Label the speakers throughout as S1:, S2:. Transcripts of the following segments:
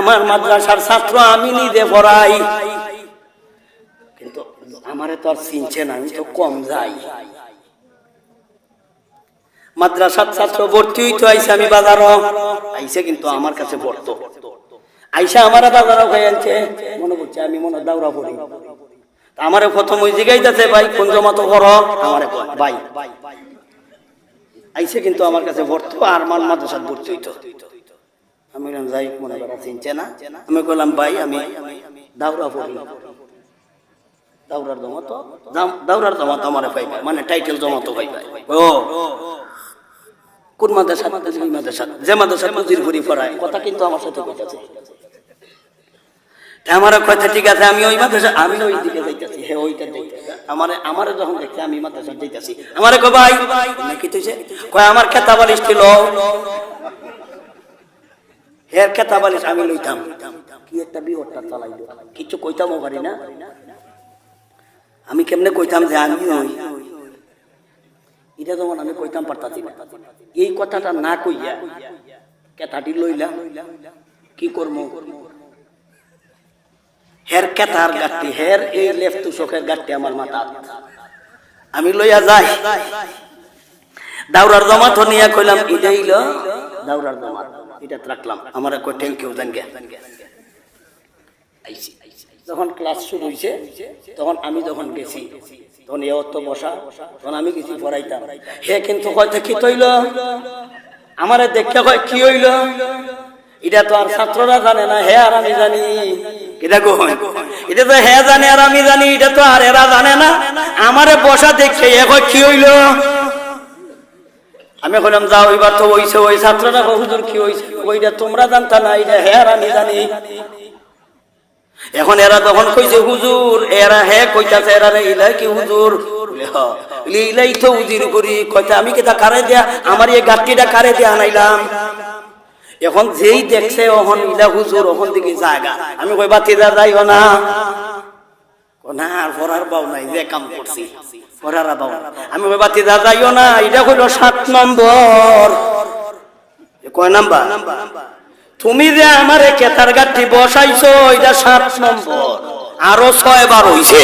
S1: আমার মাদ্রাসার ছাত্র, আমি নিজে পড়াই, কিন্তু আমারে তো আর চিনছে না, আমি তো কম যাই। মাদ্রাসার ছাত্র ভর্তি হইতে আইসে, আমি বাজারও আইসে, কিন্তু আমার কাছে পড়তো। আইসা আমার বাজারও হয়ে আনছে, মনে করছে আমি মনে দাউরা পড়ি। আমারে প্রথম ওই জিগাইতেছে, ভাই কোন জমাত করো? আমারে ভাই আইসে, কিন্তু আমার কাছে পড়তো আর আমার মাদ্রাসার ভর্তি হইতো। আমি বললাম যাই, মনে করা চিনছে না। আমি বললাম ভাই আমি দাউরা পড়ি। দাউরার জমাত আমারে পাইবে, মানে টাইটেল জমাত পাইবে। ও কোন মাদ্রাসা? ওই মাদ্রাসা, যে মাদ্রাসা মুজিরপুরি পড়ায়। কথা কিন্তু আমার সাথে কইতাছে। আমার কথা ঠিক আছে, আমি ওই মাদ্রাসা, আমি ওই দিকে যাইতাছি। হ্যাঁ ওইটা যাইতাছি। আমারে যখন দেখছে আমি মাদ্রাসা যাইতাছি, আমারে কয় ভাই কি তুইছে? কয় আমার কেতাবালিশ ছিল। হের কেতাবালিশ আমি লইতাম। কি একটা বিহরটা চালাইলো, কিছু কইতামও পারি না। আমি কেমনে কইতাম যে আমি ওই, এটা যেমন আমি কইতাম পারতাছি না। এই কথাটা না কইয়া কেতাটি লইলাম, কি করবো? হের কেতার গাঠটি, হের এই লেফট চোখের গাঠটি আমার মাথা, আমি লইয়া যাই। দাউরার জমাত নিয়ে কইলাম এটা হইল দাউরার জমাত, এটা রাখলাম। আমার কই থ্যাংক ইউ জান গে। যখন ক্লাস শুরু হইছে, তখন আমি যখন গেছি, তখন এ অত বসা, তখন আমি গেছি পড়াইতাম। হে কিন্তু হয়তো কি তৈল, আমারে দেখে কয় কি হইল, এটা তো আর ছাত্ররা জানে না, হে আর আমি জানি। এটা এটা তো হে জানে আর আমি জানি, এটা তো আর এরা জানে না। আমারে বসা দেখে এ কয় কি হইল। আমি কইলাম যাও, এবার তো হইছে। ওই ছাত্ররা হুজুর কি হইছে? ওইটা তোমরা জানতা না, এটা হে আর আমি জানি। এখন এরা তখন কইছে হুজুর, এরা হে কইতাছে এরা রে ইলাই কি হুজুর? ইলাই তো উজির করি। কইতা আমি কি তা কারে দিয়া, আমার এই গাট্টিটা কারে দিয়া আনাইলাম? এখন যেই দেখছে ওহন ইলা হুজুর, ওহন দিকে জায়গা। আমি কই বাতিদা যাইও না, না আর পড়ার বাউ নাই, যে কাম করছি পড়ার বাউ। আমি কই বাতিদা যাইও না, এটা হইল 7 নম্বর। কয় নাম্বার? তুমি যে আমার কেতার গাঠি বসাইছো, এটা 7 নম্বর, আরো 6 বার হইছে।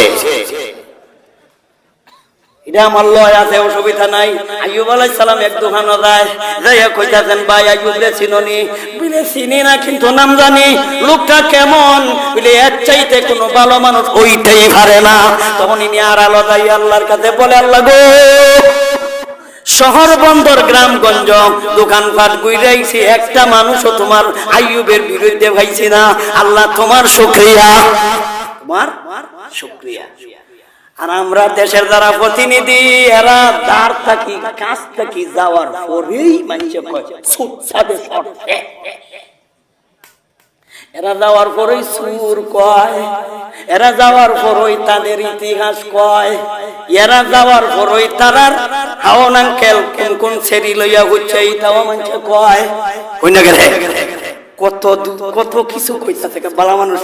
S1: এটা আমার লয় আছে, অসুবিধা নাই। আইয়ুব আলাইহিস সালাম এক দোকানে যায়, যাইয়া কইতাছেন ভাই আইয়ুব রে চিনোনি? বলে চিনি না, কিন্তু নাম জানি। লোকটা কেমন? বলে এর চাইতে কোনো ভালো মানুষ ওইটাই পারে না। তখন ইনি আর আলো যাই আল্লাহর কাছে বলে, আল্লাহ গো, শহর বন্দর গ্রামগঞ্জ দোকানপাট গুইরাইছি, একটা মানুষও তোমার আইয়ুবের বিরুদ্ধে ভাইছি না। আল্লাহ তোমার শুকরিয়া, তোমার শুকরিয়া। আর আমরা দেশের যারা প্রতিনিধি, এরা দাঁড় থাকি কাছ থাকি যাওয়ার পরেই মানুষে কয় সুচ্ছাদে শর্তে, এরা যাওয়ার পরেই সুর কয়, এরা যাওয়ার পরই তাদের ইতিহাস কয়, এরা যাওয়ার পরই তারার হাওন আঙ্কেল কোন কোন ছেড়ি লইয়া হচ্ছে এইটাও মানুষে কয়। কই না গেলে কত কিছু কইতাছে। বালা মানুষ,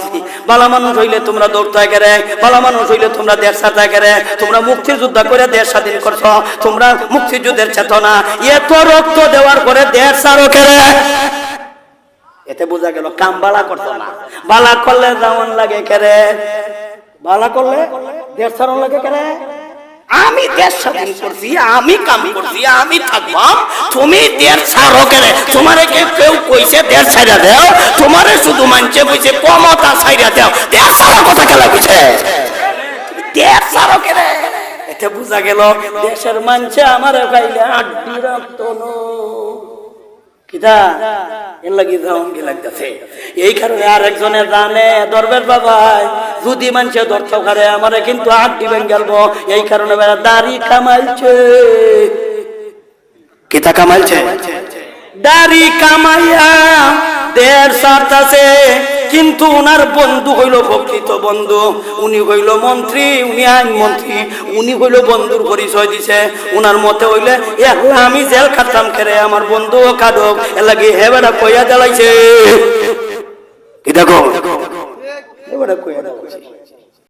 S1: বালা মানুষ হইলে তোমরা দৌড়তে গেলে, বালা মানুষ হইলে তোমরা দেশ ছাড়তে গেলে, তোমরা মুক্তিযুদ্ধ করে দেশ স্বাধীন করছো, তোমরা মুক্তিযুদ্ধের চেতনা, এত রক্ত দেওয়ার পরে দেশ ছাড়ো কেরে? এতে বোঝা গেল কাম বালা করতো না। বালা করলে যেমন লাগে কেরে, বালা করলে দেশ ছাড়ন লাগে কেরে? আমি দেশ স্বাধীন করছি, আমি কাম করছি, আমি থাকবাম, তুমি দেশ ছাড়ো কেরে? তোমারে কেউ কইছে দেশ ছাইরা দাও? তোমারে শুধু মানছে কইছে ক্ষমতা ছাইরা দাও, দেশ ছাড়ো কথা কেলা কইছে? দেশ ছাড়ো কেরে? এতে বোঝা গেল দেশের মানছে আমারে গাইলে আড্ডি রাখতো না। কিটা এর লাগি যাওন কি লাগতেছে? এই কারণে আর একজনে জানে দরবেশ বাবা যদি মানুষে ধরত করে আমারে কিন্তু আড্ডি ভেঙে গেলবো। এই কারণে দাড়ি কামাইছে। কিটা কামাইছে? দাড়ি কামাইয়া দেড় সাত আছে, কিন্তু উনার বন্ধু হইল প্রকৃত বন্ধু। উনি হইল মন্ত্রী, উনি আইন মন্ত্রী, উনি হইল বন্ধুর পরিচয় দিছে। উনার মতে হইলে আমি জেল খাটতাম কেরে, আমার বন্ধু কাটক, এর লাগে হেবেটা কইয়া জ্বালাইছে। কি দেখো হেবেটা কইয়া জ্বালাইছে।